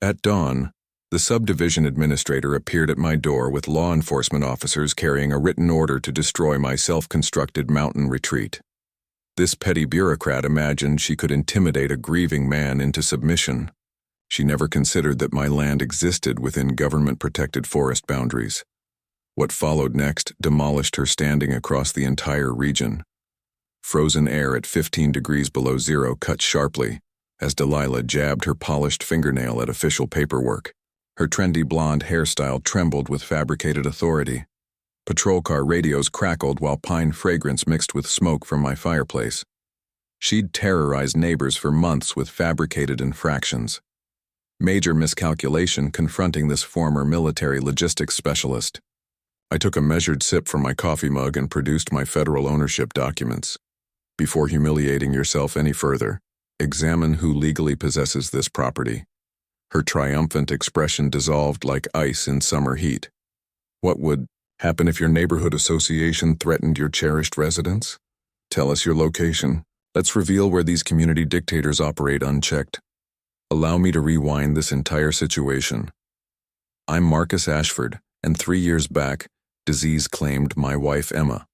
At dawn, the subdivision administrator appeared at my door with law enforcement officers carrying a written order to destroy my self-constructed mountain retreat. This petty bureaucrat imagined she could intimidate a grieving man into submission. She never considered that my land existed within government-protected forest boundaries. What followed next demolished her standing across the entire region. Frozen air at 15 degrees below zero cut sharply as Delilah jabbed her polished fingernail at official paperwork. Her trendy blonde hairstyle trembled with fabricated authority. Patrol car radios crackled while pine fragrance mixed with smoke from my fireplace. She'd terrorized neighbors for months with fabricated infractions. Major miscalculation confronting this former military logistics specialist. I took a measured sip from my coffee mug and produced my federal ownership documents. Before humiliating yourself any further, examine who legally possesses this property. Her triumphant expression dissolved like ice in summer heat. What would happen if your neighborhood association threatened your cherished residence? Tell us your location. Let's reveal where these community dictators operate unchecked. Allow me to rewind this entire situation. I'm Marcus Ashford, and 3 years back, disease claimed my wife Emma.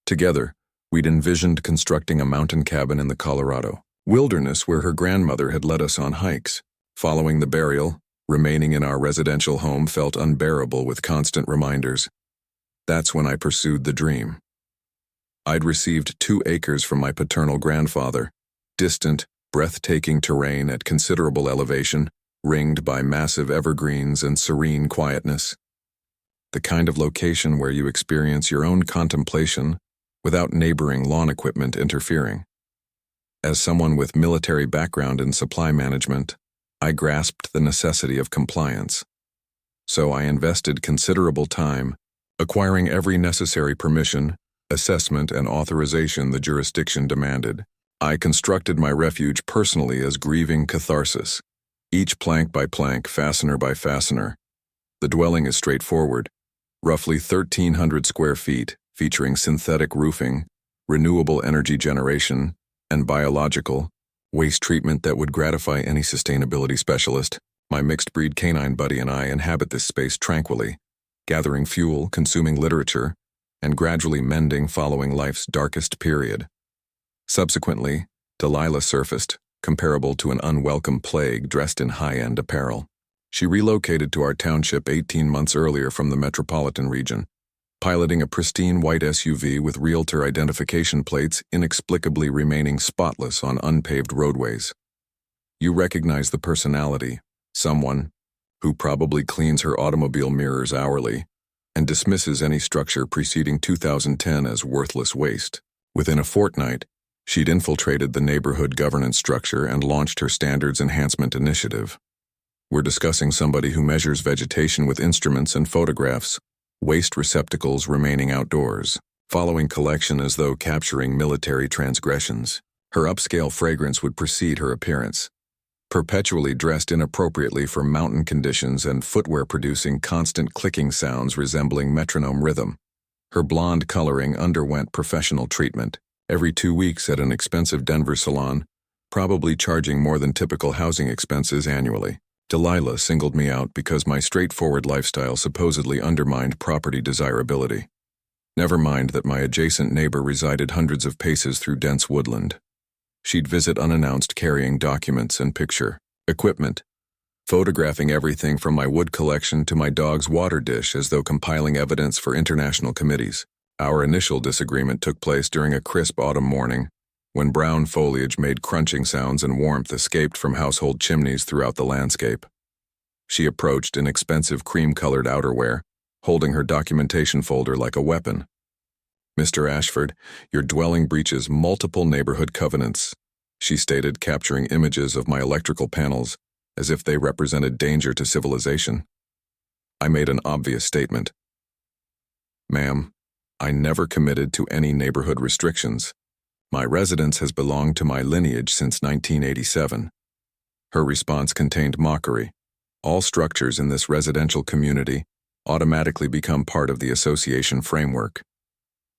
Together, we'd envisioned constructing a mountain cabin in the Colorado wilderness where her grandmother had led us on hikes. Following the burial, remaining in our residential home felt unbearable with constant reminders. That's when I pursued the dream. I'd received 2 acres from my paternal grandfather, distant, breathtaking terrain at considerable elevation, ringed by massive evergreens and serene quietness. The kind of location where you experience your own contemplation without neighboring lawn equipment interfering. As someone with military background in supply management, I grasped the necessity of compliance. So I invested considerable time acquiring every necessary permission, assessment, and authorization the jurisdiction demanded. I constructed my refuge personally as grieving catharsis, each plank by plank, fastener by fastener. The dwelling is straightforward, roughly 1,300 square feet, featuring synthetic roofing, renewable energy generation, and biological waste treatment that would gratify any sustainability specialist. My mixed-breed canine buddy and I inhabit this space tranquilly, gathering fuel, consuming literature, and gradually mending following life's darkest period. Subsequently, Delilah surfaced, comparable to an unwelcome plague dressed in high-end apparel. She relocated to our township 18 months earlier from the metropolitan region, piloting a pristine white SUV with realtor identification plates inexplicably remaining spotless on unpaved roadways. You recognize the personality, someone who probably cleans her automobile mirrors hourly and dismisses any structure preceding 2010 as worthless waste. Within a fortnight, she'd infiltrated the neighborhood governance structure and launched her standards enhancement initiative. We're discussing somebody who measures vegetation with instruments and photographs, waste receptacles remaining outdoors, following collection as though capturing military transgressions. Her upscale fragrance would precede her appearance, perpetually dressed inappropriately for mountain conditions and footwear producing constant clicking sounds resembling metronome rhythm. Her blonde coloring underwent professional treatment every 2 weeks at an expensive Denver salon, probably charging more than typical housing expenses annually. Delilah singled me out because my straightforward lifestyle supposedly undermined property desirability. Never mind that my adjacent neighbor resided hundreds of paces through dense woodland. She'd visit unannounced carrying documents and picture equipment, photographing everything from my wood collection to my dog's water dish as though compiling evidence for international committees. Our initial disagreement took place during a crisp autumn morning, when brown foliage made crunching sounds and warmth escaped from household chimneys throughout the landscape. She approached in expensive cream-colored outerwear, holding her documentation folder like a weapon. "Mr. Ashford, your dwelling breaches multiple neighborhood covenants," she stated, capturing images of my electrical panels as if they represented danger to civilization. I made an obvious statement. "Ma'am, I never committed to any neighborhood restrictions. My residence has belonged to my lineage since 1987. Her response contained mockery. All structures in this residential community automatically become part of the association framework.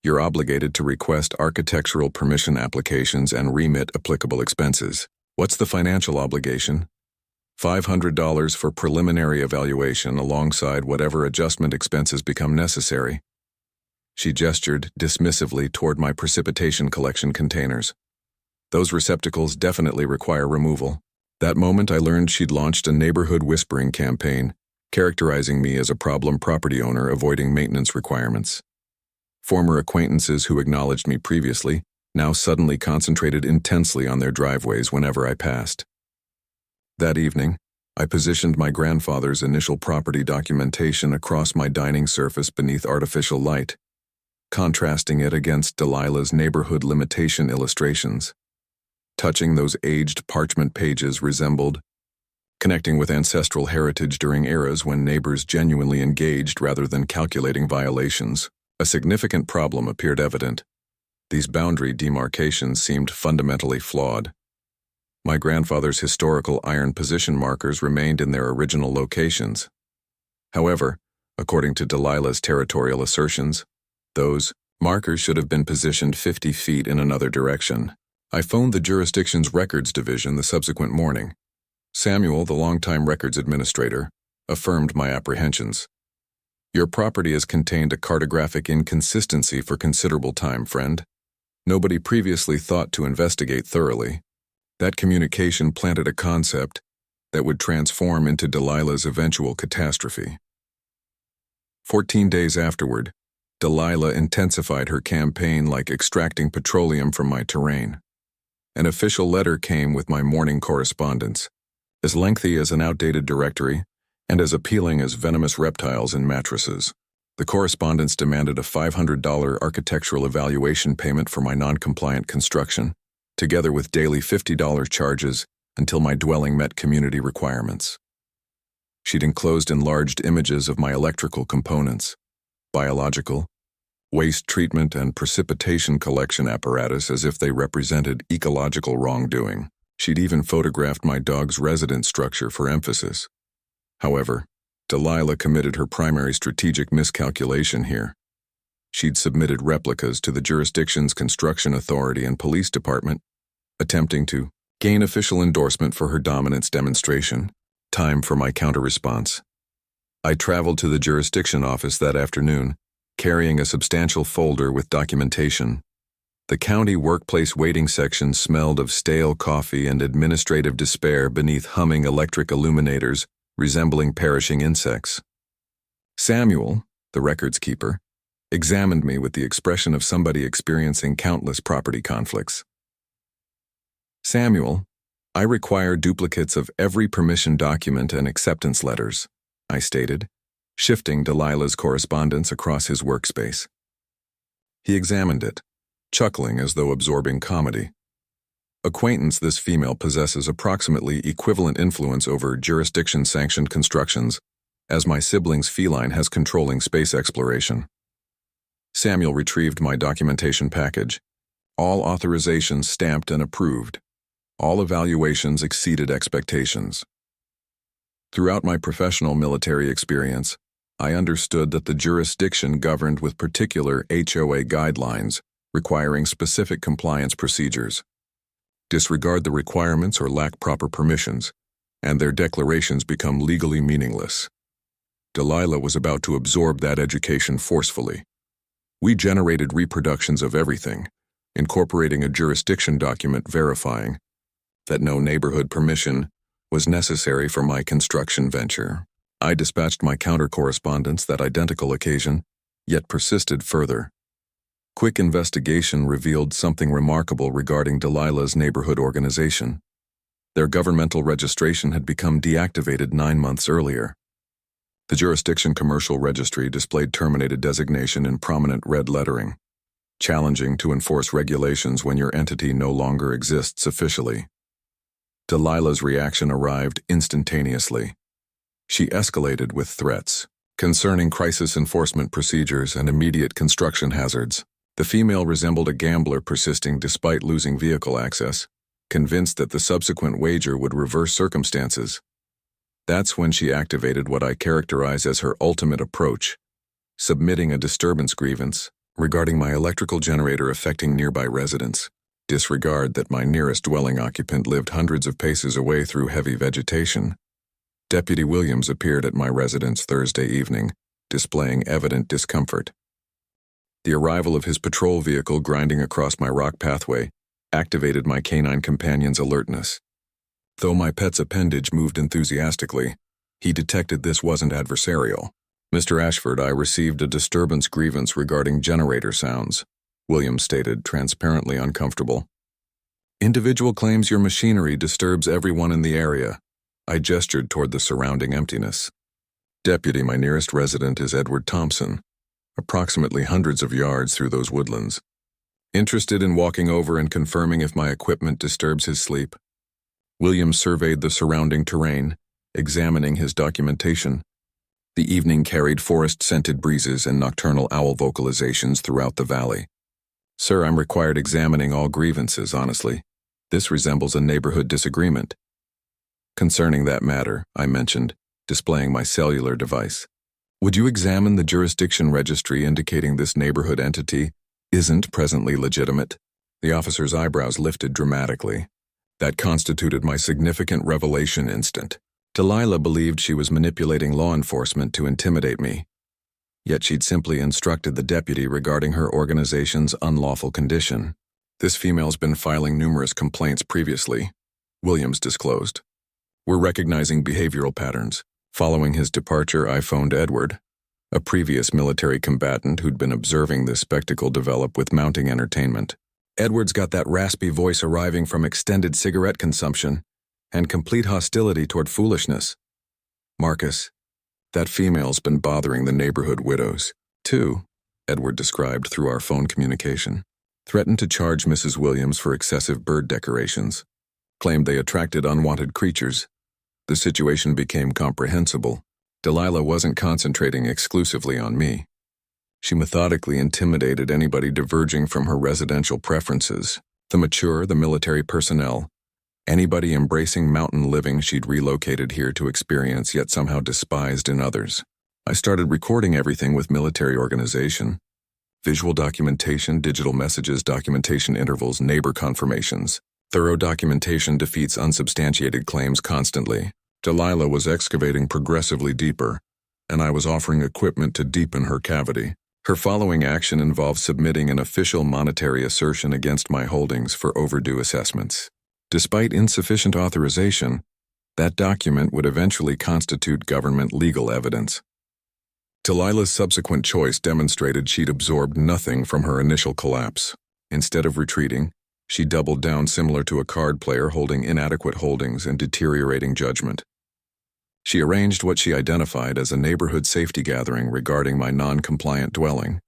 You're obligated to request architectural permission applications and remit applicable expenses. What's the financial obligation? $500 for preliminary evaluation alongside whatever adjustment expenses become necessary. She gestured dismissively toward my precipitation collection containers. Those receptacles definitely require removal. That moment I learned she'd launched a neighborhood whispering campaign, characterizing me as a problem property owner avoiding maintenance requirements. Former acquaintances who acknowledged me previously now suddenly concentrated intensely on their driveways whenever I passed. That evening, I positioned my grandfather's initial property documentation across my dining surface beneath artificial light, contrasting it against Delilah's neighborhood limitation illustrations. Touching those aged parchment pages resembled connecting with ancestral heritage during eras when neighbors genuinely engaged rather than calculating violations. A significant problem appeared evident. These boundary demarcations seemed fundamentally flawed. My grandfather's historical iron position markers remained in their original locations. However, according to Delilah's territorial assertions, those markers should have been positioned 50 feet in another direction. I phoned the jurisdiction's records division the subsequent morning. Samuel, the longtime records administrator, affirmed my apprehensions. Your property has contained a cartographic inconsistency for considerable time, friend. Nobody previously thought to investigate thoroughly. That communication planted a concept that would transform into Delilah's eventual catastrophe. 14 days afterward, Delilah intensified her campaign like extracting petroleum from my terrain. An official letter came with my morning correspondence, as lengthy as an outdated directory and as appealing as venomous reptiles in mattresses. The correspondence demanded a $500 architectural evaluation payment for my non-compliant construction, together with daily $50 charges until my dwelling met community requirements. She'd enclosed enlarged images of my electrical components, biological, waste treatment, and precipitation collection apparatus as if they represented ecological wrongdoing. She'd even photographed my dog's residence structure for emphasis. However, Delilah committed her primary strategic miscalculation here. She'd submitted replicas to the jurisdiction's construction authority and police department, attempting to gain official endorsement for her dominance demonstration. Time for my counter-response. I traveled to the jurisdiction office that afternoon, carrying a substantial folder with documentation. The county workplace waiting section smelled of stale coffee and administrative despair beneath humming electric illuminators resembling perishing insects. Samuel, the records keeper, examined me with the expression of somebody experiencing countless property conflicts. Samuel, I require duplicates of every permission document and acceptance letters, I stated, shifting Delilah's correspondence across his workspace. He examined it, chuckling as though absorbing comedy. Acquaintance, this female possesses approximately equivalent influence over jurisdiction-sanctioned constructions as my sibling's feline has controlling space exploration. Samuel retrieved my documentation package. All authorizations stamped and approved. All evaluations exceeded expectations. Throughout my professional military experience, I understood that the jurisdiction governed with particular HOA guidelines requiring specific compliance procedures. Disregard the requirements or lack proper permissions, and their declarations become legally meaningless. Delilah was about to absorb that education forcefully. We generated reproductions of everything, incorporating a jurisdiction document verifying that no neighborhood permission was necessary for my construction venture. I dispatched my counter-correspondence that identical occasion, yet persisted further. Quick investigation revealed something remarkable regarding Delilah's neighborhood organization. Their governmental registration had become deactivated 9 months earlier. The jurisdiction commercial registry displayed terminated designation in prominent red lettering, challenging to enforce regulations when your entity no longer exists officially. Delilah's reaction arrived instantaneously. She escalated with threats concerning crisis enforcement procedures and immediate construction hazards. The female resembled a gambler persisting despite losing vehicle access, convinced that the subsequent wager would reverse circumstances. That's when she activated what I characterize as her ultimate approach, submitting a disturbance grievance regarding my electrical generator affecting nearby residents. Disregard that my nearest dwelling occupant lived hundreds of paces away through heavy vegetation. Deputy Williams appeared at my residence Thursday evening, displaying evident discomfort. The arrival of his patrol vehicle grinding across my rock pathway activated my canine companion's alertness. Though my pet's appendage moved enthusiastically, he detected this wasn't adversarial. "Mr. Ashford, I received a disturbance grievance regarding generator sounds," Williams stated, transparently uncomfortable. "Individual claims your machinery disturbs everyone in the area." I gestured toward the surrounding emptiness. "Deputy, my nearest resident is Edward Thompson, approximately hundreds of yards through those woodlands. Interested in walking over and confirming if my equipment disturbs his sleep?" Williams surveyed the surrounding terrain, examining his documentation. The evening carried forest-scented breezes and nocturnal owl vocalizations throughout the valley. "Sir, I'm required examining all grievances, honestly. This resembles a neighborhood disagreement." "Concerning that matter," I mentioned, displaying my cellular device, "would you examine the jurisdiction registry indicating this neighborhood entity isn't presently legitimate?" The officer's eyebrows lifted dramatically. That constituted my significant revelation instant. Delilah believed she was manipulating law enforcement to intimidate me. Yet she'd simply instructed the deputy regarding her organization's unlawful condition. "This female's been filing numerous complaints previously," Williams disclosed. "We're recognizing behavioral patterns. Following his departure, I phoned Edward, a previous military combatant who'd been observing this spectacle develop with mounting entertainment. Edward's got that raspy voice arriving from extended cigarette consumption and complete hostility toward foolishness. Marcus, that female's been bothering the neighborhood widows, too," Edward described through our phone communication. "Threatened to charge Mrs. Williams for excessive bird decorations. Claimed they attracted unwanted creatures. The situation became comprehensible. Delilah wasn't concentrating exclusively on me. She methodically intimidated anybody diverging from her residential preferences, the mature, the military personnel, anybody embracing mountain living she'd relocated here to experience yet somehow despised in others. I started recording everything with military organization. Visual documentation, digital messages, documentation intervals, neighbor confirmations. Thorough documentation defeats unsubstantiated claims constantly. Delilah was excavating progressively deeper, and I was offering equipment to deepen her cavity. Her following action involved submitting an official monetary assertion against my holdings for overdue assessments. Despite insufficient authorization, that document would eventually constitute government legal evidence. Delilah's subsequent choice demonstrated she'd absorbed nothing from her initial collapse. Instead of retreating, she doubled down similar to a card player holding inadequate holdings and deteriorating judgment. She arranged what she identified as a neighborhood safety gathering regarding my non-compliant dwelling,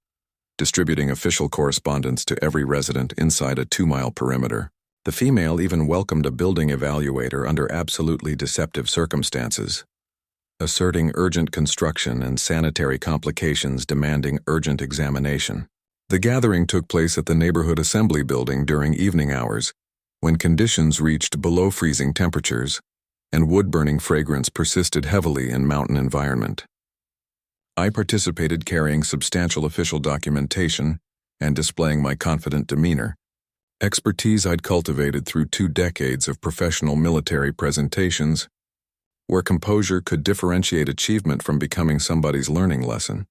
distributing official correspondence to every resident inside a 2-mile perimeter. The female even welcomed a building evaluator under absolutely deceptive circumstances, asserting urgent construction and sanitary complications demanding urgent examination. The gathering took place at the neighborhood assembly building during evening hours, when conditions reached below freezing temperatures, and wood-burning fragrance persisted heavily in mountain environment. I participated carrying substantial official documentation and displaying my confident demeanor, expertise I'd cultivated through 2 decades of professional military presentations, where composure could differentiate achievement from becoming somebody's learning lesson.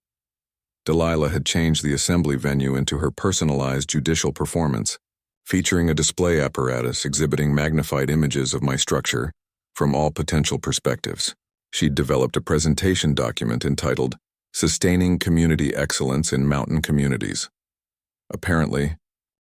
Delilah had changed the assembly venue into her personalized judicial performance, featuring a display apparatus exhibiting magnified images of my structure from all potential perspectives. She'd developed a presentation document entitled Sustaining Community Excellence in Mountain Communities. Apparently,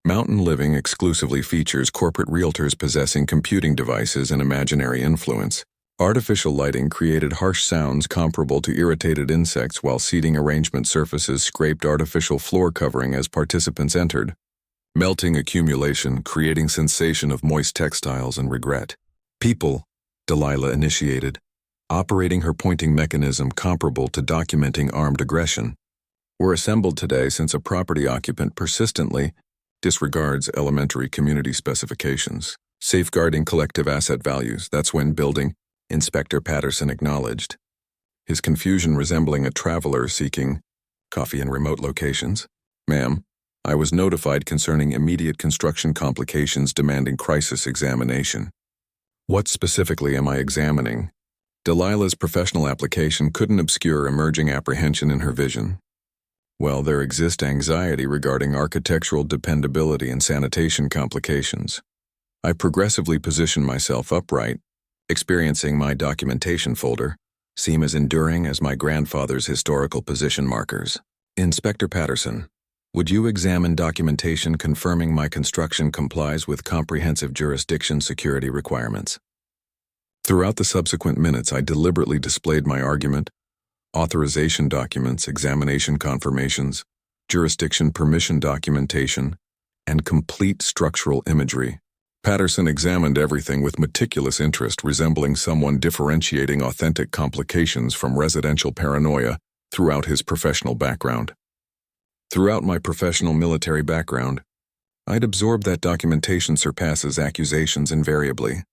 mountain living exclusively features corporate realtors possessing computing devices and imaginary influence. Artificial lighting created harsh sounds comparable to irritated insects, while seating arrangement surfaces scraped artificial floor covering as participants entered. Melting accumulation, creating sensation of moist textiles and regret. People, Delilah initiated, operating her pointing mechanism comparable to documenting armed aggression, were assembled today since a property occupant persistently disregards elementary community specifications. Safeguarding collective asset values, that's when building, Inspector Patterson acknowledged, his confusion resembling a traveler seeking coffee in remote locations. "Ma'am, I was notified concerning immediate construction complications demanding crisis examination." "What specifically am I examining?" Delilah's professional application couldn't obscure emerging apprehension in her vision. Well, there exists anxiety regarding architectural dependability and sanitation complications. I progressively position myself upright, experiencing my documentation folder seem as enduring as my grandfather's historical position markers. Inspector Patterson, would you examine documentation confirming my construction complies with comprehensive jurisdiction security requirements? Throughout the subsequent minutes, I deliberately displayed my argument, authorization documents, examination confirmations, jurisdiction permission documentation, and complete structural imagery. Patterson examined everything with meticulous interest, resembling someone differentiating authentic complications from residential paranoia throughout his professional background. Throughout my professional military background, I'd absorbed that documentation surpasses accusations invariably,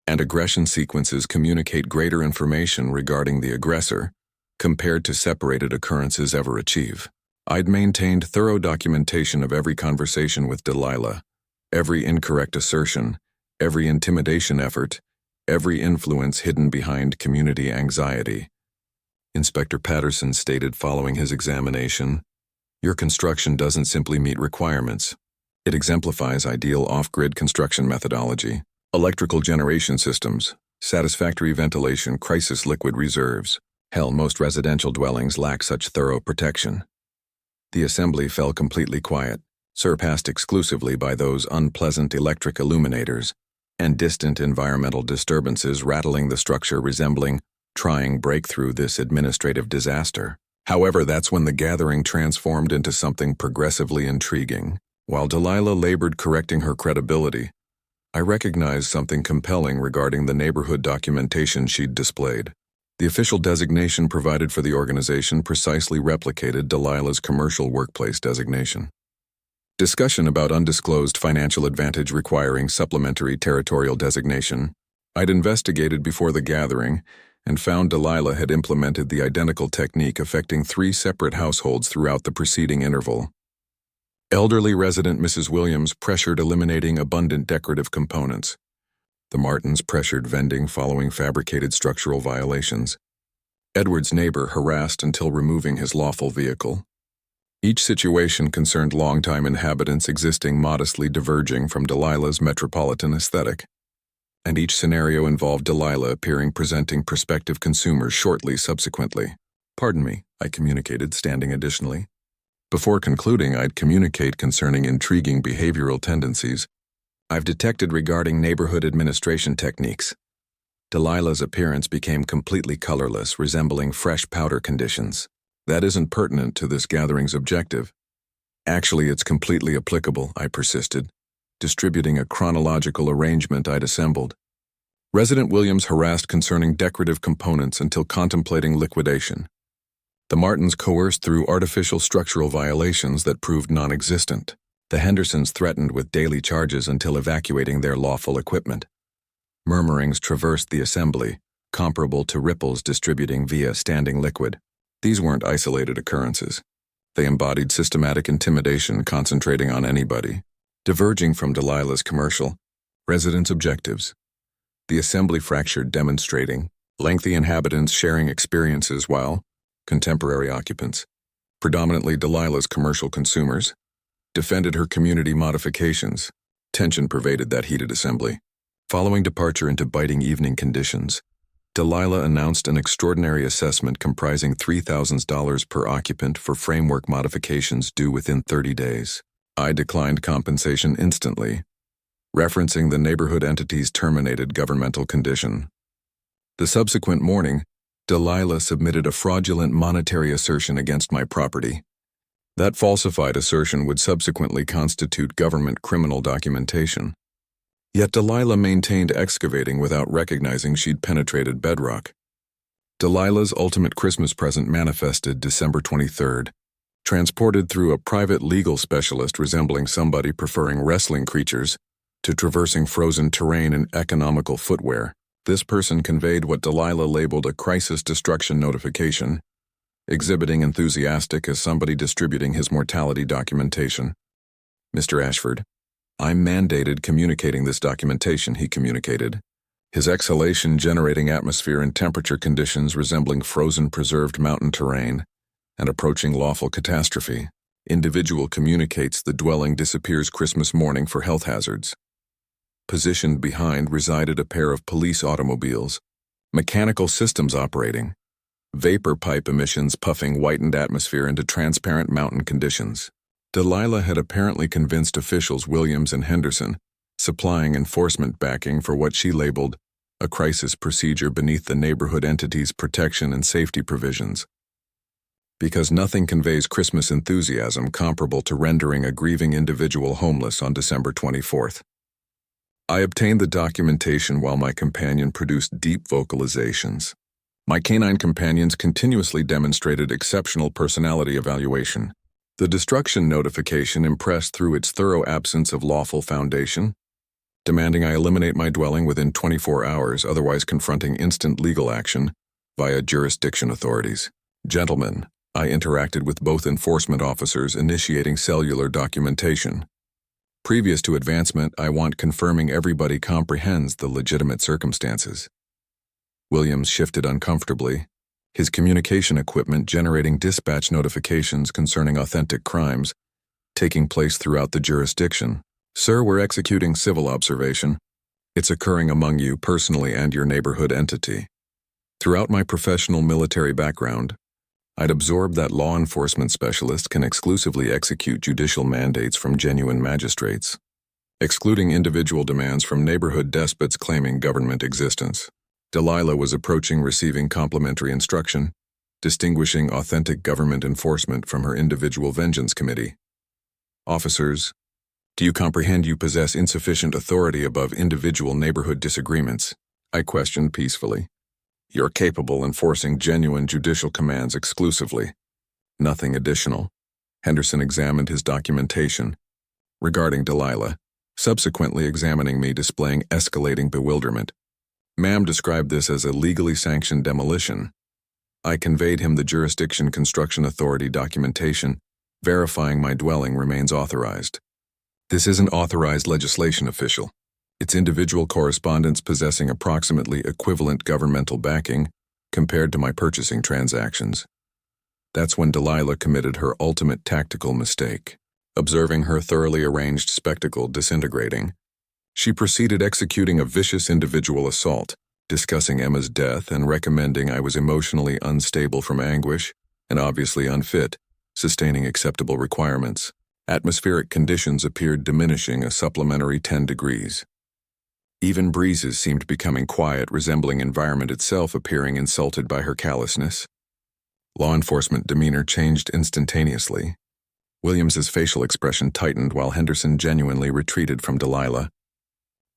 and aggression sequences communicate greater information regarding the aggressor compared to separated occurrences ever achieve. I'd maintained thorough documentation of every conversation with Delilah, every incorrect assertion, every intimidation effort, every influence hidden behind community anxiety. Inspector Patterson stated following his examination, "Your construction doesn't simply meet requirements. It exemplifies ideal off-grid construction methodology, electrical generation systems, satisfactory ventilation, crisis liquid reserves. Hell, most residential dwellings lack such thorough protection." The assembly fell completely quiet, surpassed exclusively by those unpleasant electric illuminators and distant environmental disturbances rattling the structure, resembling trying breakthrough this administrative disaster. However, that's when the gathering transformed into something progressively intriguing. While Delilah labored correcting her credibility, I recognized something compelling regarding the neighborhood documentation she'd displayed. The official designation provided for the organization precisely replicated Delilah's commercial workplace designation. Discussion about undisclosed financial advantage requiring supplementary territorial designation. I'd investigated before the gathering and found Delilah had implemented the identical technique affecting 3 separate households throughout the preceding interval. Elderly resident Mrs. Williams pressured eliminating abundant decorative components. The Martins pressured vending following fabricated structural violations. Edward's neighbor harassed until removing his lawful vehicle. Each situation concerned longtime inhabitants existing modestly diverging from Delilah's metropolitan aesthetic. And each scenario involved Delilah appearing presenting prospective consumers shortly subsequently. "Pardon me," I communicated, standing additionally. Before concluding, I'd communicate concerning intriguing behavioral tendencies I've detected regarding neighborhood administration techniques. Delilah's appearance became completely colorless, resembling fresh powder conditions. That isn't pertinent to this gathering's objective. Actually, it's completely applicable, I persisted, distributing a chronological arrangement I'd assembled. Resident Williams harassed concerning decorative components until contemplating liquidation. The Martins coerced through artificial structural violations that proved non-existent. The Hendersons threatened with daily charges until evacuating their lawful equipment. Murmurings traversed the assembly, comparable to ripples distributing via standing liquid. These weren't isolated occurrences. They embodied systematic intimidation concentrating on anybody, diverging from Delilah's commercial, residents' objectives. The assembly fractured, demonstrating lengthy inhabitants sharing experiences while contemporary occupants, predominantly Delilah's commercial consumers, defended her community modifications. Tension pervaded that heated assembly. Following departure into biting evening conditions, Delilah announced an extraordinary assessment comprising $3,000 per occupant for framework modifications due within 30 days. I declined compensation instantly, referencing the neighborhood entity's terminated governmental condition. The subsequent morning, Delilah submitted a fraudulent monetary assertion against my property. That falsified assertion would subsequently constitute government criminal documentation. Yet Delilah maintained excavating without recognizing she'd penetrated bedrock. Delilah's ultimate Christmas present manifested December 23rd, transported through a private legal specialist resembling somebody preferring wrestling creatures to traversing frozen terrain in economical footwear. This person conveyed what Delilah labeled a crisis destruction notification, exhibiting enthusiastic as somebody distributing his mortality documentation. "Mr. Ashford, I'm mandated communicating this documentation," he communicated, his exhalation generating atmosphere and temperature conditions resembling frozen preserved mountain terrain and approaching lawful catastrophe. Individual communicates the dwelling disappears Christmas morning for health hazards. Positioned behind resided a pair of police automobiles, mechanical systems operating, vapor pipe emissions puffing whitened atmosphere into transparent mountain conditions. Delilah had apparently convinced officials Williams and Henderson, supplying enforcement backing for what she labeled a crisis procedure beneath the neighborhood entity's protection and safety provisions. Because nothing conveys Christmas enthusiasm comparable to rendering a grieving individual homeless on December 24th. I obtained the documentation while my companion produced deep vocalizations. My canine companions continuously demonstrated exceptional personality evaluation. The destruction notification impressed through its thorough absence of lawful foundation, demanding I eliminate my dwelling within 24 hours, otherwise confronting instant legal action via jurisdiction authorities. Gentlemen, I interacted with both enforcement officers initiating cellular documentation. Previous to advancement, I want confirming everybody comprehends the legitimate circumstances. Williams shifted uncomfortably, his communication equipment generating dispatch notifications concerning authentic crimes taking place throughout the jurisdiction. Sir, we're executing civil observation. It's occurring among you personally and your neighborhood entity. Throughout my professional military background, I'd absorbed that law enforcement specialists can exclusively execute judicial mandates from genuine magistrates, excluding individual demands from neighborhood despots claiming government existence. Delilah was approaching receiving complimentary instruction, distinguishing authentic government enforcement from her individual vengeance committee. Officers, do you comprehend you possess insufficient authority above individual neighborhood disagreements? I questioned peacefully. You're capable enforcing genuine judicial commands exclusively. Nothing additional. Henderson examined his documentation regarding Delilah, subsequently examining me displaying escalating bewilderment. Ma'am described this as a legally sanctioned demolition. I conveyed him the jurisdiction construction authority documentation, verifying my dwelling remains authorized. This isn't authorized legislation, official. It's individual correspondence possessing approximately equivalent governmental backing compared to my purchasing transactions. That's when Delilah committed her ultimate tactical mistake. Observing her thoroughly arranged spectacle disintegrating, she proceeded executing a vicious individual assault, discussing Emma's death and recommending I was emotionally unstable from anguish and obviously unfit, sustaining acceptable requirements. Atmospheric conditions appeared diminishing a supplementary 10 degrees. Even breezes seemed becoming quiet, resembling environment itself appearing insulted by her callousness. Law enforcement demeanor changed instantaneously. Williams's facial expression tightened while Henderson genuinely retreated from Delilah.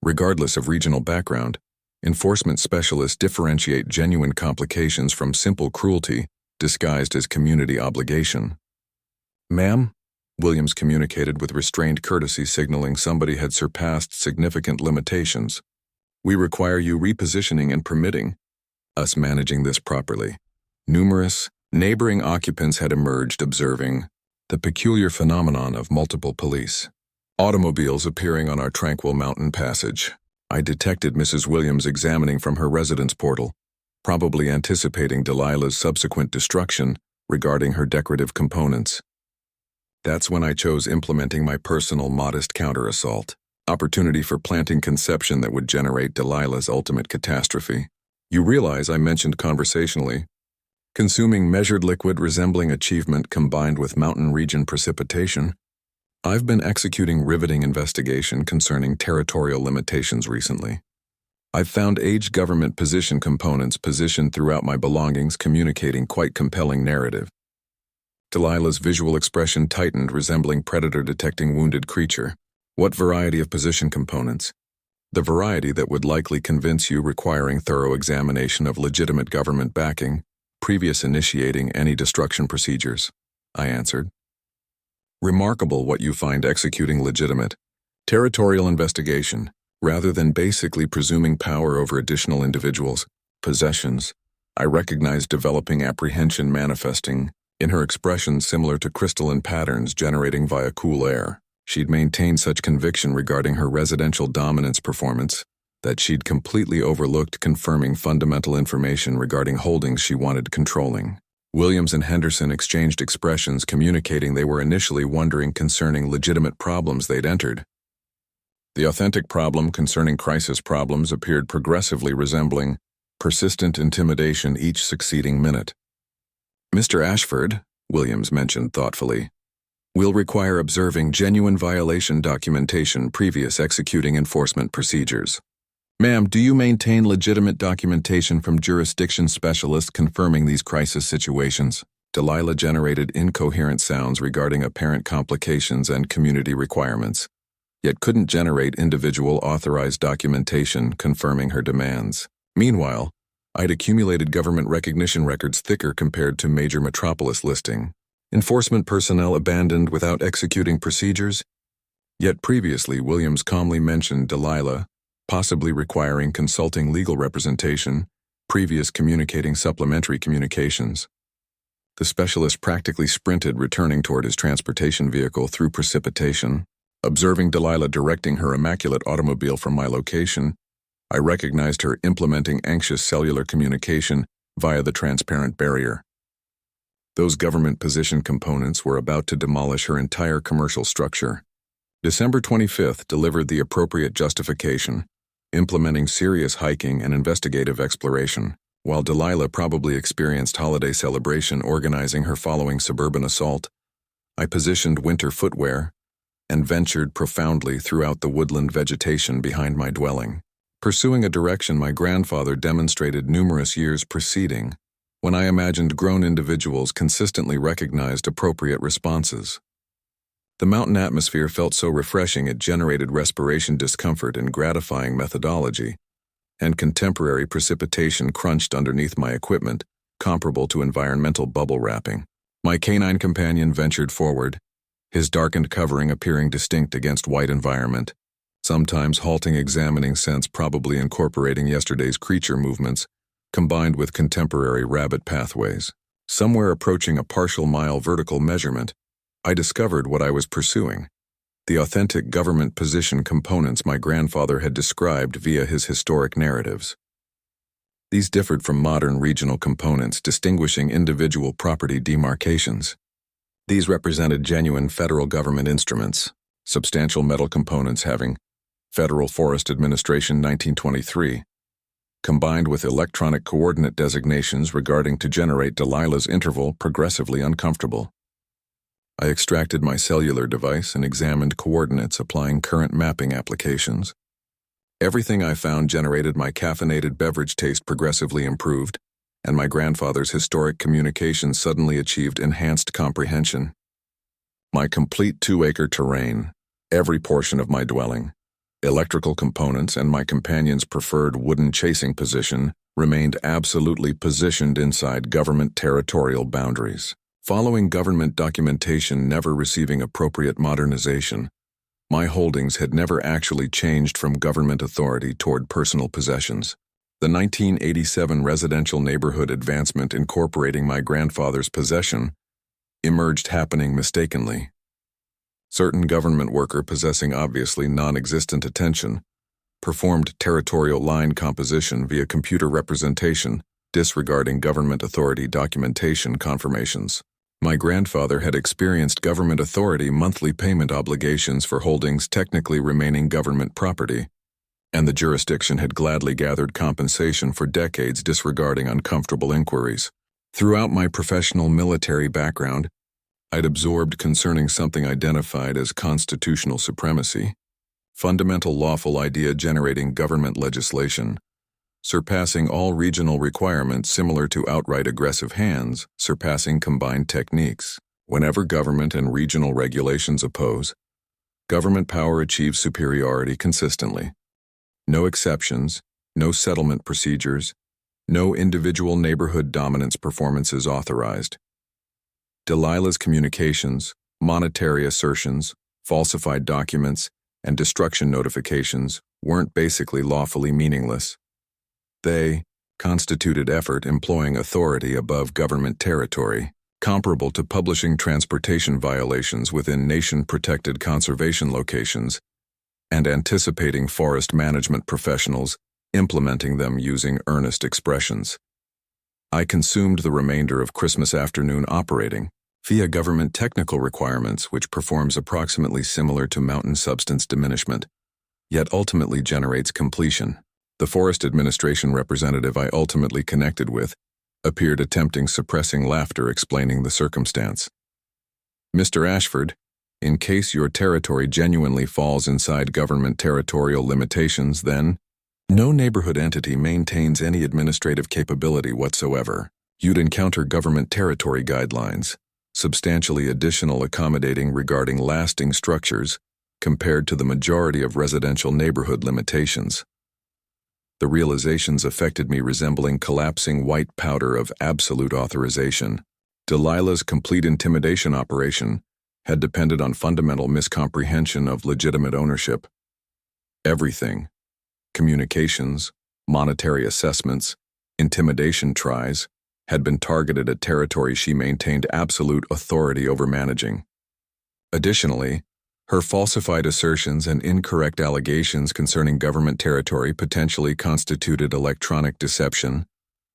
Regardless of regional background, enforcement specialists differentiate genuine complications from simple cruelty disguised as community obligation. Ma'am? Williams communicated with restrained courtesy, signaling somebody had surpassed significant limitations. We require you repositioning and permitting us managing this properly. Numerous neighboring occupants had emerged, observing the peculiar phenomenon of multiple police automobiles appearing on our tranquil mountain passage. I detected Mrs. Williams examining from her residence portal, probably anticipating Delilah's subsequent destruction regarding her decorative components. That's when I chose implementing my personal modest counter-assault, opportunity for planting conception that would generate Delilah's ultimate catastrophe. You realize I mentioned conversationally, consuming measured liquid resembling achievement combined with mountain region precipitation. I've been executing riveting investigation concerning territorial limitations recently. I've found aged government position components positioned throughout my belongings communicating quite compelling narrative. Delilah's visual expression tightened, resembling predator detecting wounded creature. What variety of position components? The variety that would likely convince you requiring thorough examination of legitimate government backing, previous initiating any destruction procedures, I answered. Remarkable what you find executing legitimate territorial investigation, rather than basically presuming power over additional individuals' possessions. I recognize developing apprehension manifesting in her expression similar to crystalline patterns generating via cool air. She'd maintained such conviction regarding her residential dominance performance, that she'd completely overlooked confirming fundamental information regarding holdings she wanted controlling. Williams and Henderson exchanged expressions communicating they were initially wondering concerning legitimate problems they'd entered. The authentic problem concerning crisis problems appeared progressively resembling persistent intimidation each succeeding minute. "Mr. Ashford," Williams mentioned thoughtfully, "will require observing genuine violation documentation previous executing enforcement procedures." "Ma'am, do you maintain legitimate documentation from jurisdiction specialists confirming these crisis situations?" Delilah generated incoherent sounds regarding apparent complications and community requirements, yet couldn't generate individual authorized documentation confirming her demands. Meanwhile, I'd accumulated government recognition records thicker compared to major metropolis listing. Enforcement personnel abandoned without executing procedures? Yet previously, Williams calmly mentioned Delilah possibly requiring consulting legal representation, previous communicating supplementary communications. The specialist practically sprinted, returning toward his transportation vehicle through precipitation. Observing Delilah directing her immaculate automobile from my location, I recognized her implementing anxious cellular communication via the transparent barrier. Those government position components were about to demolish her entire commercial structure. December 25th delivered the appropriate justification, implementing serious hiking and investigative exploration, while Delilah probably experienced holiday celebration organizing her following suburban assault. I positioned winter footwear and ventured profoundly throughout the woodland vegetation behind my dwelling, pursuing a direction my grandfather demonstrated numerous years preceding, when I imagined grown individuals consistently recognized appropriate responses. The mountain atmosphere felt so refreshing it generated respiration discomfort and gratifying methodology, and contemporary precipitation crunched underneath my equipment, comparable to environmental bubble wrapping. My canine companion ventured forward, his darkened covering appearing distinct against white environment, sometimes halting examining scents probably incorporating yesterday's creature movements, combined with contemporary rabbit pathways. Somewhere approaching a partial mile vertical measurement, I discovered what I was pursuing, the authentic government position components my grandfather had described via his historic narratives. These differed from modern regional components distinguishing individual property demarcations. These represented genuine federal government instruments, substantial metal components having Federal Forest Administration 1923, combined with electronic coordinate designations regarding to generate Delilah's interval progressively uncomfortable. I extracted my cellular device and examined coordinates applying current mapping applications. Everything I found generated my caffeinated beverage taste progressively improved, and my grandfather's historic communications suddenly achieved enhanced comprehension. My complete 2-acre terrain, every portion of my dwelling, electrical components, and my companion's preferred wooden chasing position remained absolutely positioned inside government territorial boundaries. Following government documentation never receiving appropriate modernization, my holdings had never actually changed from government authority toward personal possessions. The 1987 residential neighborhood advancement incorporating my grandfather's possession emerged happening mistakenly. Certain government worker possessing obviously non-existent attention performed territorial line composition via computer representation, disregarding government authority documentation confirmations. My grandfather had experienced government authority monthly payment obligations for holdings technically remaining government property, and the jurisdiction had gladly gathered compensation for decades disregarding uncomfortable inquiries. Throughout my professional military background, I'd absorbed concerning something identified as constitutional supremacy, fundamental lawful idea generating government legislation, surpassing all regional requirements similar to outright aggressive hands, surpassing combined techniques. Whenever government and regional regulations oppose, government power achieves superiority consistently. No exceptions, no settlement procedures, no individual neighborhood dominance performances authorized. Delilah's communications, monetary assertions, falsified documents, and destruction notifications weren't basically lawfully meaningless. They constituted effort employing authority above government territory, comparable to publishing transportation violations within nation-protected conservation locations, and anticipating forest management professionals, implementing them using earnest expressions. I consumed the remainder of Christmas afternoon operating via government technical requirements, which performs approximately similar to mountain substance diminishment, yet ultimately generates completion. The Forest Administration representative I ultimately connected with appeared attempting suppressing laughter, explaining the circumstance. Mr. Ashford, in case your territory genuinely falls inside government territorial limitations, then no neighborhood entity maintains any administrative capability whatsoever. You'd encounter government territory guidelines, substantially additional accommodating regarding lasting structures compared to the majority of residential neighborhood limitations. The realizations affected me resembling collapsing white powder of absolute authorization. Delilah's complete intimidation operation had depended on fundamental miscomprehension of legitimate ownership. Everything, communications, monetary assessments, intimidation tries, had been targeted at territory she maintained absolute authority over managing. Additionally, her falsified assertions and incorrect allegations concerning government territory potentially constituted electronic deception,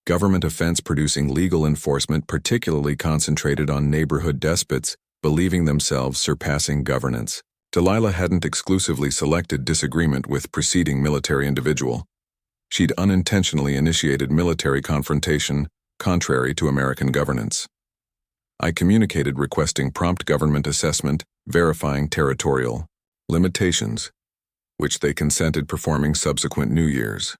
government offense producing legal enforcement particularly concentrated on neighborhood despots believing themselves surpassing governance. Delilah hadn't exclusively selected disagreement with preceding military individual. She'd unintentionally initiated military confrontation contrary to American governance. I communicated requesting prompt government assessment, verifying territorial limitations, which they consented performing subsequent New Year's.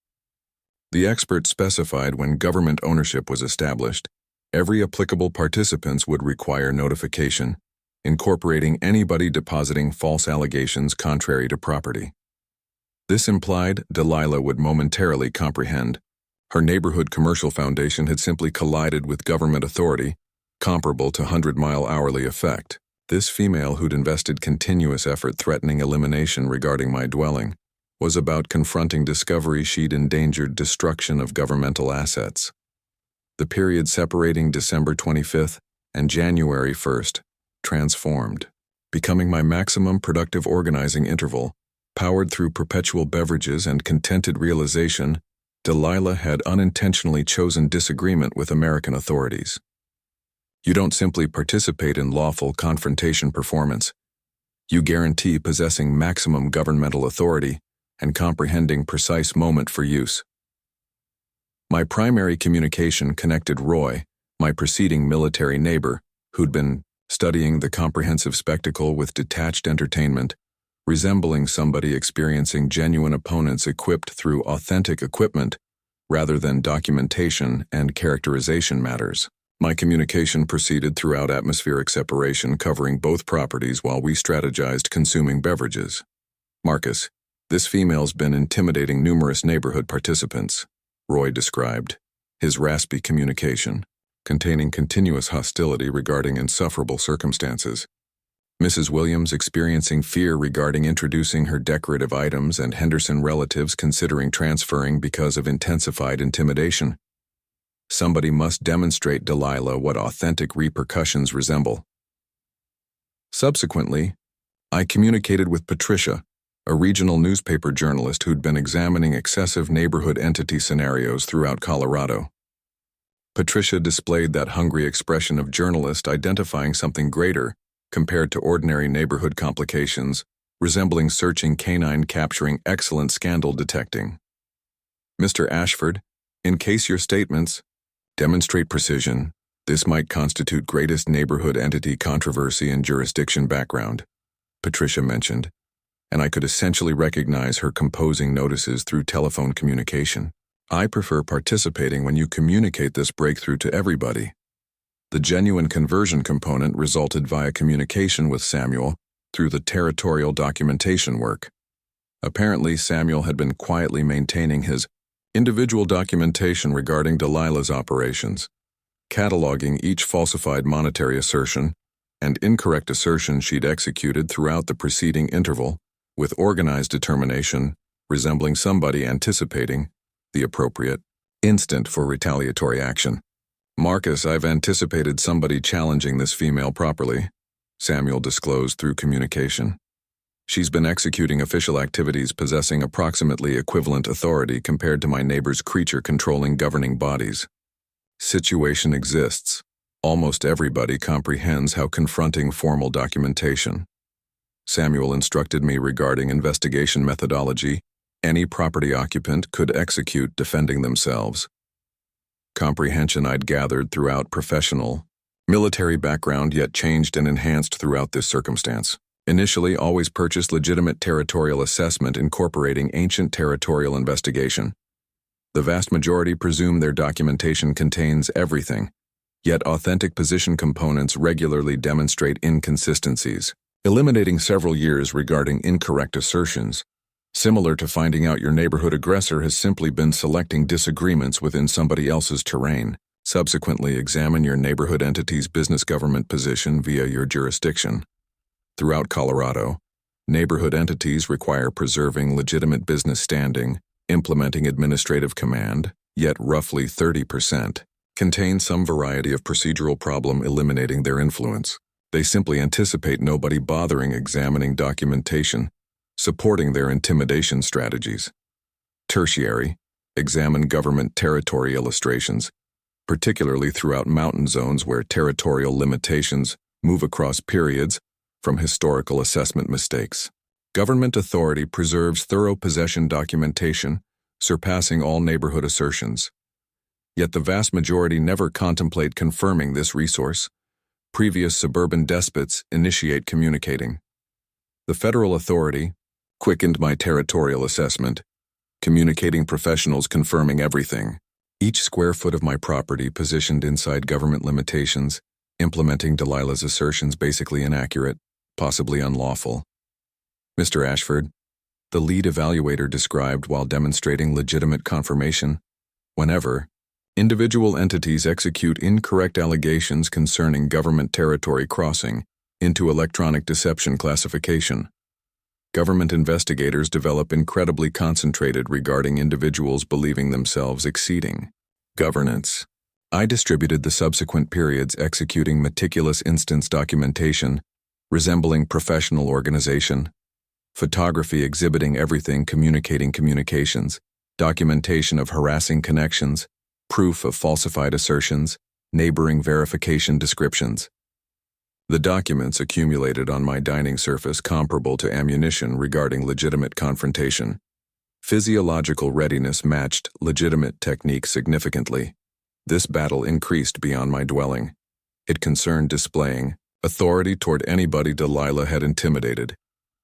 The expert specified when government ownership was established, every applicable participants would require notification, incorporating anybody depositing false allegations contrary to property. This implied Delilah would momentarily comprehend her neighborhood commercial foundation had simply collided with government authority, comparable to 100-mile hourly effect. This female who'd invested continuous effort threatening elimination regarding my dwelling was about confronting discovery she'd endangered destruction of governmental assets. The period separating December 25th and January 1st transformed, becoming my maximum productive organizing interval, powered through perpetual beverages and contented realization Delilah had unintentionally chosen disagreement with American authorities. You don't simply participate in lawful confrontation performance. You guarantee possessing maximum governmental authority and comprehending precise moment for use. My primary communication connected Roy, my preceding military neighbor, who'd been studying the comprehensive spectacle with detached entertainment, resembling somebody experiencing genuine opponents equipped through authentic equipment rather than documentation and characterization matters. My communication proceeded throughout atmospheric separation, covering both properties while we strategized consuming beverages. Marcus, this female's been intimidating numerous neighborhood participants, Roy described, his raspy communication, containing continuous hostility regarding insufferable circumstances. Mrs. Williams experiencing fear regarding introducing her decorative items and Henderson relatives considering transferring because of intensified intimidation. Somebody must demonstrate Delilah what authentic repercussions resemble. Subsequently, I communicated with Patricia, a regional newspaper journalist who'd been examining excessive neighborhood entity scenarios throughout Colorado. Patricia displayed that hungry expression of journalist identifying something greater compared to ordinary neighborhood complications, resembling searching canine capturing excellent scandal detecting. Mr. Ashford, in case your statements demonstrate precision, this might constitute greatest neighborhood entity controversy and jurisdiction background, Patricia mentioned, and I could essentially recognize her composing notices through telephone communication. I prefer participating when you communicate this breakthrough to everybody. The genuine conversion component resulted via communication with Samuel through the territorial documentation work. Apparently, Samuel had been quietly maintaining his individual documentation regarding Delilah's operations, cataloging each falsified monetary assertion and incorrect assertion she'd executed throughout the preceding interval with organized determination, resembling somebody anticipating the appropriate instant for retaliatory action. Marcus, I've anticipated somebody challenging this female properly, Samuel disclosed through communication. She's been executing official activities possessing approximately equivalent authority compared to my neighbor's creature-controlling governing bodies. Situation exists. Almost everybody comprehends how confronting formal documentation. Samuel instructed me regarding investigation methodology. Any property occupant could execute defending themselves. Comprehension I'd gathered throughout professional, military background, yet changed and enhanced throughout this circumstance. Initially, always purchased legitimate territorial assessment incorporating ancient territorial investigation. The vast majority presume their documentation contains everything, yet authentic position components regularly demonstrate inconsistencies, eliminating several years regarding incorrect assertions. Similar to finding out your neighborhood aggressor has simply been selecting disagreements within somebody else's terrain. Subsequently, examine your neighborhood entity's business government position via your jurisdiction. Throughout Colorado, neighborhood entities require preserving legitimate business standing, implementing administrative command, yet roughly 30% contain some variety of procedural problem eliminating their influence. They simply anticipate nobody bothering examining documentation, supporting their intimidation strategies. Tertiary, examine government territory illustrations, particularly throughout mountain zones where territorial limitations move across periods from historical assessment mistakes. Government authority preserves thorough possession documentation, surpassing all neighborhood assertions. Yet the vast majority never contemplate confirming this resource. Previous suburban despots initiate communicating. The federal authority quickened my territorial assessment, communicating professionals confirming everything. Each square foot of my property positioned inside government limitations, implementing Delilah's assertions basically inaccurate, possibly unlawful. Mr. Ashford, the lead evaluator, described while demonstrating legitimate confirmation. Whenever individual entities execute incorrect allegations concerning government territory crossing into electronic deception classification, government investigators develop incredibly concentrated regarding individuals believing themselves exceeding governance. I distributed the subsequent periods executing meticulous instance documentation resembling professional organization, photography exhibiting everything communicating communications, documentation of harassing connections, proof of falsified assertions, neighboring verification descriptions. The documents accumulated on my dining surface comparable to ammunition regarding legitimate confrontation. Physiological readiness matched legitimate technique significantly. This battle increased beyond my dwelling. It concerned displaying authority toward anybody Delilah had intimidated,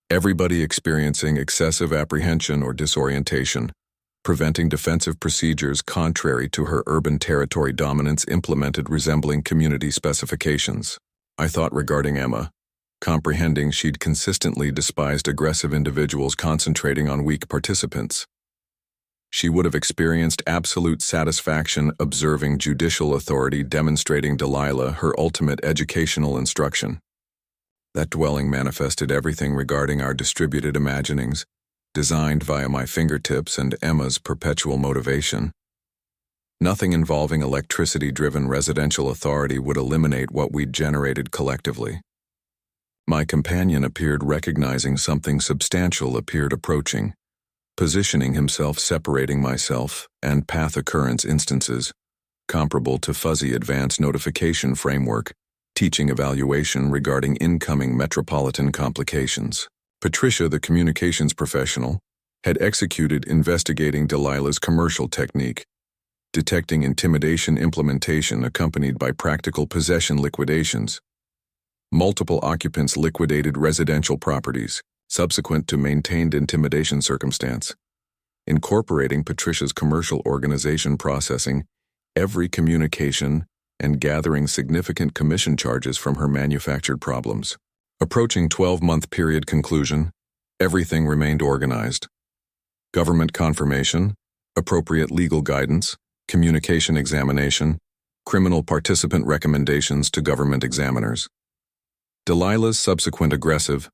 everybody experiencing excessive apprehension or disorientation, preventing defensive procedures contrary to her urban territory dominance implemented resembling community specifications. I thought regarding Emma, comprehending she'd consistently despised aggressive individuals concentrating on weak participants. She would have experienced absolute satisfaction observing judicial authority demonstrating Delilah her ultimate educational instruction. That dwelling manifested everything regarding our distributed imaginings, designed via my fingertips and Emma's perpetual motivation. Nothing involving electricity-driven residential authority would eliminate what we'd generated collectively. My companion appeared recognizing something substantial appeared approaching, positioning himself separating myself and path occurrence instances, comparable to fuzzy advanced notification framework, teaching evaluation regarding incoming metropolitan complications. Patricia, the communications professional, had executed investigating Delilah's commercial technique, detecting intimidation implementation accompanied by practical possession liquidations. Multiple occupants liquidated residential properties, subsequent to maintained intimidation circumstance. Incorporating Patricia's commercial organization processing every communication and gathering significant commission charges from her manufactured problems. Approaching 12-month period conclusion, everything remained organized. Government confirmation, appropriate legal guidance, communication examination, criminal participant recommendations to government examiners. Delilah's subsequent aggressive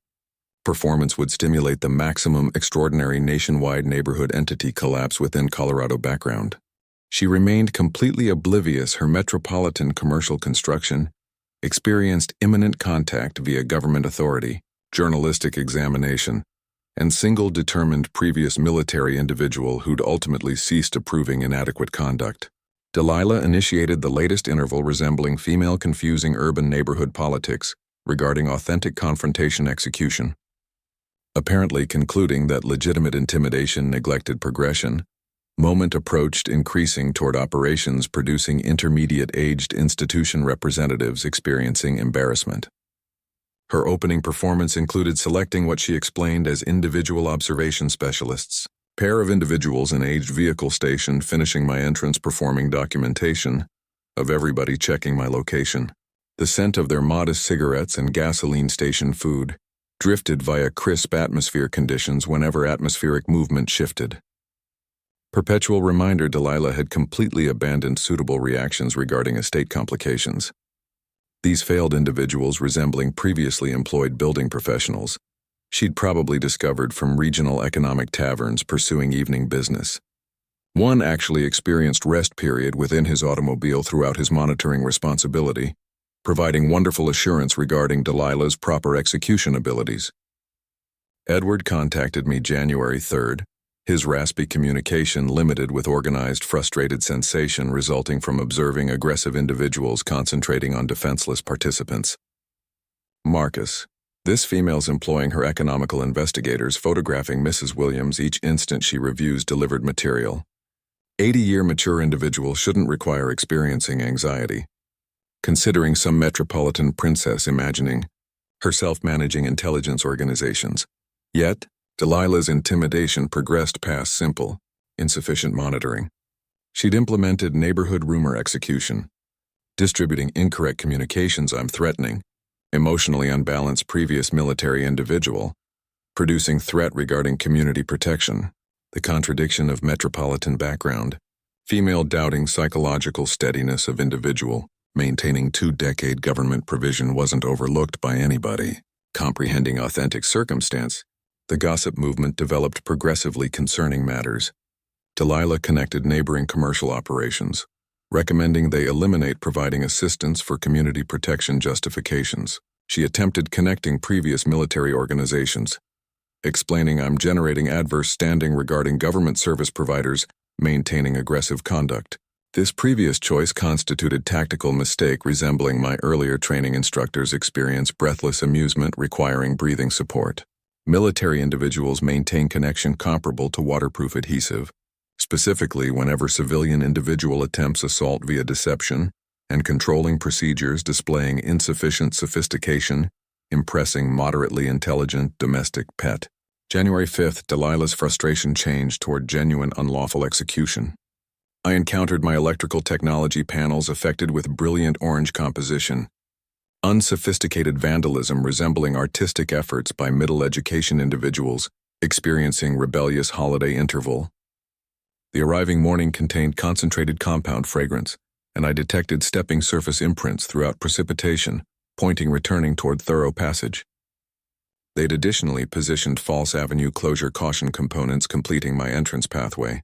performance would stimulate the maximum extraordinary nationwide neighborhood entity collapse within Colorado background. She remained completely oblivious her metropolitan commercial construction experienced imminent contact via government authority. journalistic examination, and single determined previous military individual who'd ultimately ceased approving inadequate conduct. Delilah initiated the latest interval resembling female confusing urban neighborhood politics regarding authentic confrontation execution, apparently concluding that legitimate intimidation neglected progression. Moment approached increasing toward operations producing intermediate-aged institution representatives experiencing embarrassment. Her opening performance included selecting what she explained as individual observation specialists, pair of individuals in aged vehicle station finishing my entrance performing documentation of everybody checking my location. The scent of their modest cigarettes and gasoline station food drifted via crisp atmosphere conditions whenever atmospheric movement shifted. Perpetual reminder Delilah had completely abandoned suitable reactions regarding estate complications. These failed individuals resembling previously employed building professionals, she'd probably discovered from regional economic taverns pursuing evening business. One actually experienced rest period within his automobile throughout his monitoring responsibility, providing wonderful assurance regarding Delilah's proper execution abilities. Edward contacted me January 3rd, his raspy communication limited with organized frustrated sensation resulting from observing aggressive individuals concentrating on defenseless participants. Marcus. This female's employing her economical investigators photographing Mrs. Williams each instant she reviews delivered material. 80-year mature individual shouldn't require experiencing anxiety. Considering some metropolitan princess imagining herself managing intelligence organizations. Yet, Delilah's intimidation progressed past simple, insufficient monitoring. She'd implemented neighborhood rumor execution, distributing incorrect communications I'm threatening, emotionally unbalanced previous military individual, producing threat regarding community protection, the contradiction of metropolitan background, female doubting psychological steadiness of individual, maintaining 2-decade government provision wasn't overlooked by anybody, comprehending authentic circumstance. The gossip movement developed progressively concerning matters. Delilah connected neighboring commercial operations, recommending they eliminate providing assistance for community protection justifications. She attempted connecting previous military organizations, explaining I'm generating adverse standing regarding government service providers maintaining aggressive conduct. This previous choice constituted tactical mistake resembling my earlier training instructor's experience breathless amusement requiring breathing support. Military individuals maintain connection comparable to waterproof adhesive, specifically whenever civilian individual attempts assault via deception and controlling procedures displaying insufficient sophistication, impressing moderately intelligent domestic pet. January 5th, Delilah's frustration changed toward genuine unlawful execution. I encountered my electrical technology panels affected with brilliant orange composition. Unsophisticated vandalism resembling artistic efforts by middle education individuals experiencing rebellious holiday interval. The arriving morning contained concentrated compound fragrance, and I detected stepping surface imprints throughout precipitation, pointing returning toward thorough passage. They'd additionally positioned false avenue closure caution components completing my entrance pathway,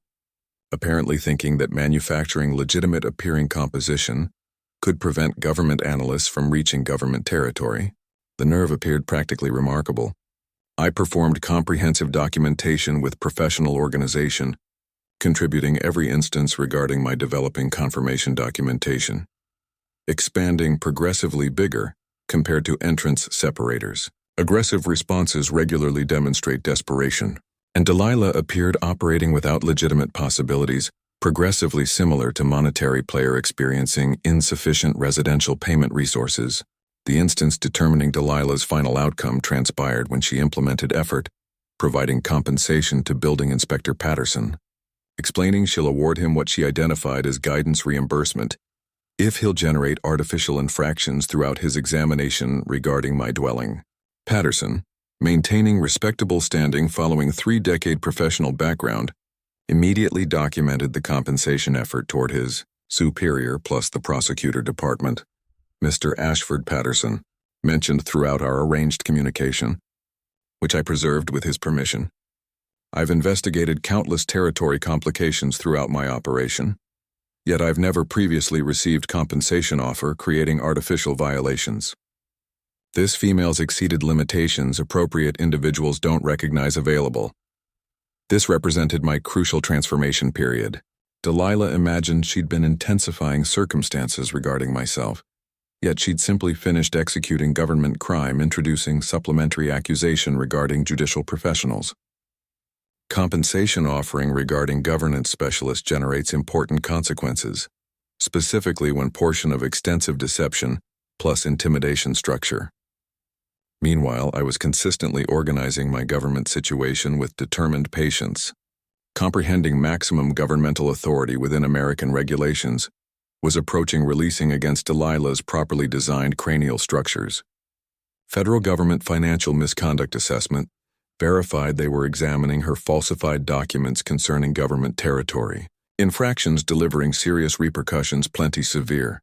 apparently thinking that manufacturing legitimate appearing composition could prevent government analysts from reaching government territory. The nerve appeared practically remarkable. I performed comprehensive documentation with professional organization, contributing every instance regarding my developing confirmation documentation, expanding progressively bigger compared to entrance separators. Aggressive responses regularly demonstrate desperation, and Delilah appeared operating without legitimate possibilities, progressively similar to monetary player experiencing insufficient residential payment resources. The instance determining Delilah's final outcome transpired when she implemented effort, providing compensation to Building Inspector Patterson, explaining she'll award him what she identified as guidance reimbursement if he'll generate artificial infractions throughout his examination regarding my dwelling. Patterson, maintaining respectable standing following 3-decade professional background, immediately documented the compensation effort toward his superior plus the prosecutor department, Mr. Ashford Patterson, mentioned throughout our arranged communication, which I preserved with his permission. I've investigated countless territory complications throughout my operation, yet I've never previously received compensation offer creating artificial violations. This female's exceeded limitations appropriate individuals don't recognize available. This represented my crucial transformation period. Delilah imagined she'd been intensifying circumstances regarding myself, yet she'd simply finished executing government crime, introducing supplementary accusation regarding judicial professionals. Compensation offering regarding governance specialist generates important consequences, specifically when portion of extensive deception plus intimidation structure. Meanwhile, I was consistently organizing my government situation with determined patience. Comprehending maximum governmental authority within American regulations was approaching releasing against Delilah's properly designed cranial structures. Federal government financial misconduct assessment verified they were examining her falsified documents concerning government territory. Infractions delivering serious repercussions plenty severe.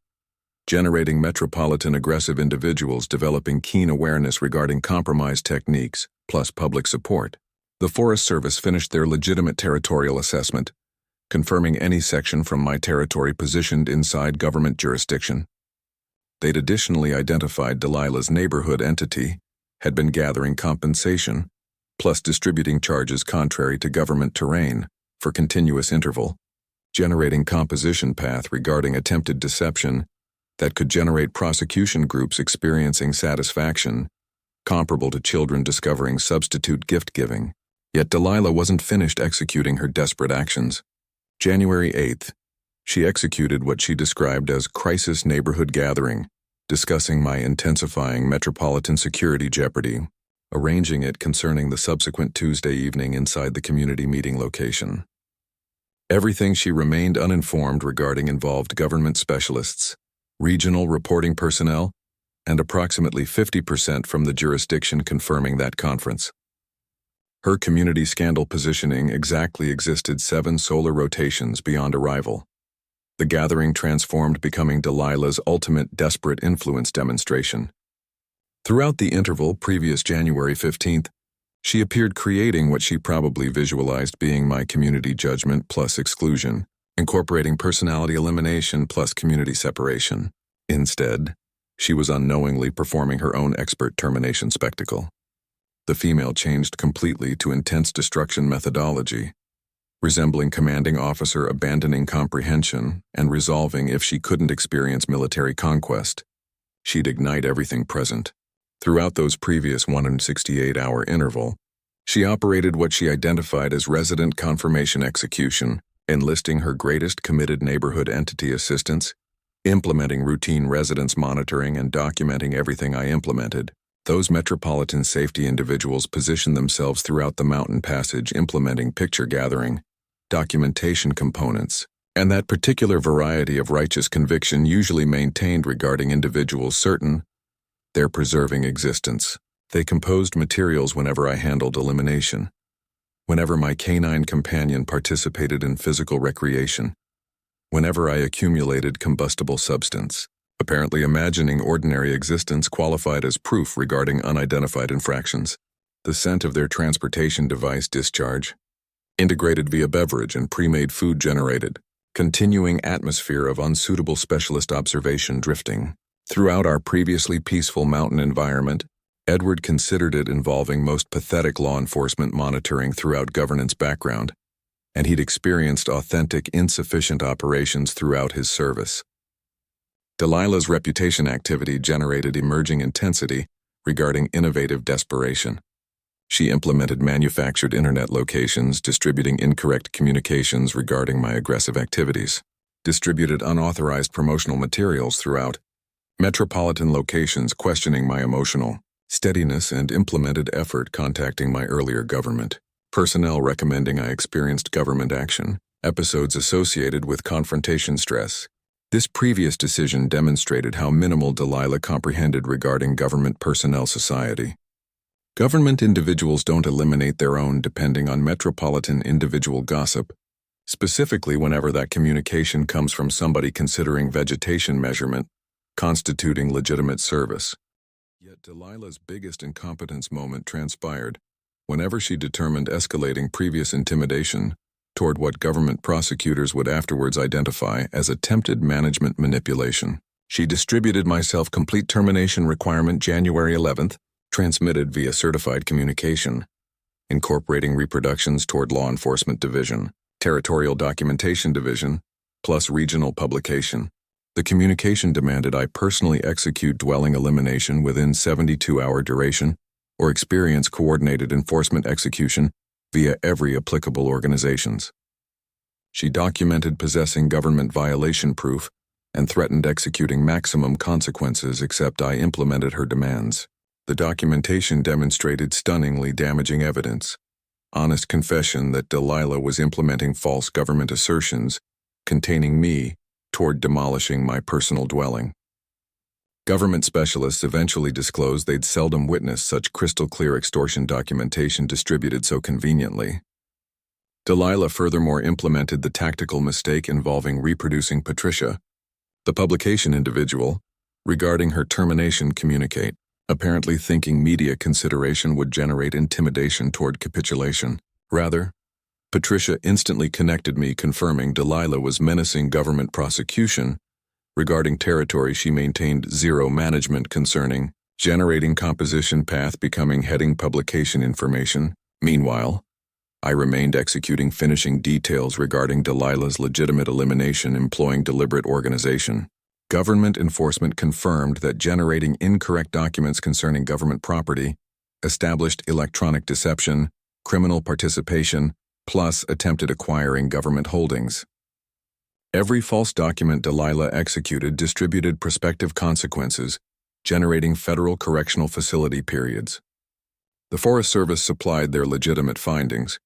Generating metropolitan aggressive individuals developing keen awareness regarding compromise techniques, plus public support. The Forest Service finished their legitimate territorial assessment, confirming any section from my territory positioned inside government jurisdiction. They'd additionally identified Delilah's neighborhood entity had been gathering compensation, plus distributing charges contrary to government terrain for continuous interval, generating composition path regarding attempted deception that could generate prosecution groups experiencing satisfaction, comparable to children discovering substitute gift-giving. Yet Delilah wasn't finished executing her desperate actions. January 8th, she executed what she described as crisis neighborhood gathering, discussing my intensifying metropolitan security jeopardy, arranging it concerning the subsequent Tuesday evening inside the community meeting location. Everything she remained uninformed regarding involved government specialists, regional reporting personnel, and approximately 50% from the jurisdiction confirming that conference. Her community scandal positioning exactly existed 7 solar rotations beyond arrival. The gathering transformed, becoming Delilah's ultimate desperate influence demonstration. Throughout the interval previous January 15th, she appeared creating what she probably visualized being my community judgment plus exclusion, incorporating personality elimination plus community separation. Instead, she was unknowingly performing her own expert termination spectacle. The female changed completely to intense destruction methodology, resembling commanding officer abandoning comprehension and resolving if she couldn't experience military conquest, she'd ignite everything present. Throughout those previous 168-hour interval, she operated what she identified as resident confirmation execution, enlisting her greatest committed neighborhood entity assistance, implementing routine residence monitoring and documenting everything I implemented. Those metropolitan safety individuals positioned themselves throughout the mountain passage implementing picture gathering, documentation components, and that particular variety of righteous conviction usually maintained regarding individuals certain their preserving existence. They composed materials whenever I handled elimination, whenever my canine companion participated in physical recreation, whenever I accumulated combustible substance, apparently imagining ordinary existence qualified as proof regarding unidentified infractions. The scent of their transportation device discharge, integrated via beverage and pre-made food generated, continuing atmosphere of unsuitable specialist observation drifting. Throughout our previously peaceful mountain environment, Edward considered it involving most pathetic law enforcement monitoring throughout governance background, and he'd experienced authentic insufficient operations throughout his service. Delilah's reputation activity generated emerging intensity regarding innovative desperation. She implemented manufactured internet locations distributing incorrect communications regarding my aggressive activities, distributed unauthorized promotional materials throughout metropolitan locations questioning my emotional steadiness, and implemented effort contacting my earlier government personnel recommending I experienced government action, episodes associated with confrontation stress. This previous decision demonstrated how minimal Delilah comprehended regarding government personnel society. Government individuals don't eliminate their own depending on metropolitan individual gossip, specifically whenever that communication comes from somebody considering vegetation measurement constituting legitimate service. Yet Delilah's biggest incompetence moment transpired whenever she determined escalating previous intimidation toward what government prosecutors would afterwards identify as attempted management manipulation. She distributed my self-complete termination requirement January 11th, transmitted via certified communication, incorporating reproductions toward Law Enforcement Division, Territorial Documentation Division, plus regional publication. The communication demanded I personally execute dwelling elimination within 72-hour duration or experience coordinated enforcement execution via every applicable organizations. She documented possessing government violation proof and threatened executing maximum consequences except I implemented her demands. The documentation demonstrated stunningly damaging evidence. Honest confession that Delilah was implementing false government assertions containing me toward demolishing my personal dwelling. Government specialists eventually disclosed they'd seldom witnessed such crystal-clear extortion documentation distributed so conveniently. Delilah furthermore implemented the tactical mistake involving reproducing Patricia, the publication individual, regarding her termination communicate, apparently thinking media consideration would generate intimidation toward capitulation. Rather, Patricia instantly connected me confirming Delilah was menacing government prosecution regarding territory she maintained zero management concerning, generating composition path becoming heading publication information. Meanwhile, I remained executing finishing details regarding Delilah's legitimate elimination employing deliberate organization. Government enforcement confirmed that generating incorrect documents concerning government property established electronic deception, criminal participation, plus attempted acquiring government holdings. Every false document Delilah executed distributed prospective consequences, generating federal correctional facility periods. The Forest Service supplied their legitimate findings,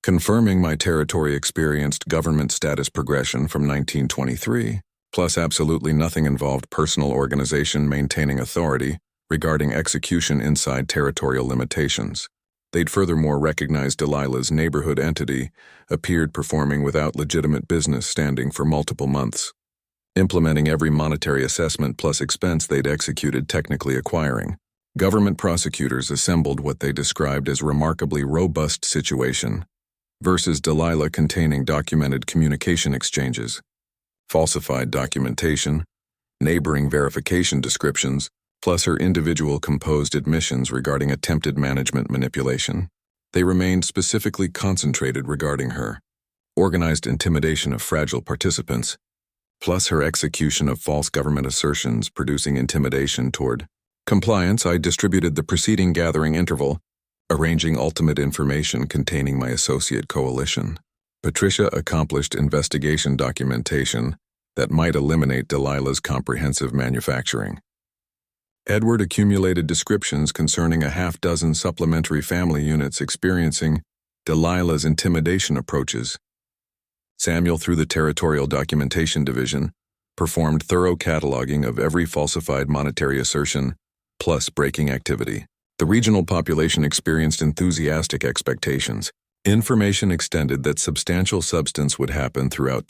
confirming my territory experienced government status progression from 1923, plus absolutely nothing involved personal organization maintaining authority regarding execution inside territorial limitations. They'd furthermore recognized Delilah's neighborhood entity appeared performing without legitimate business standing for multiple months, implementing every monetary assessment plus expense they'd executed technically acquiring. Government prosecutors assembled what they described as remarkably robust situation versus Delilah containing documented communication exchanges, falsified documentation, neighboring verification descriptions, plus her individual composed admissions regarding attempted management manipulation. They remained specifically concentrated regarding her organized intimidation of fragile participants, plus her execution of false government assertions producing intimidation toward compliance. I distributed the preceding gathering interval, arranging ultimate information containing my associate coalition. Patricia accomplished investigation documentation that might eliminate Delilah's comprehensive manufacturing. Edward accumulated descriptions concerning a half-dozen supplementary family units experiencing Delilah's intimidation approaches. Samuel, through the Territorial Documentation Division, performed thorough cataloging of every falsified monetary assertion, plus breaking activity. The regional population experienced enthusiastic expectations. Information extended that substantial substance would happen throughout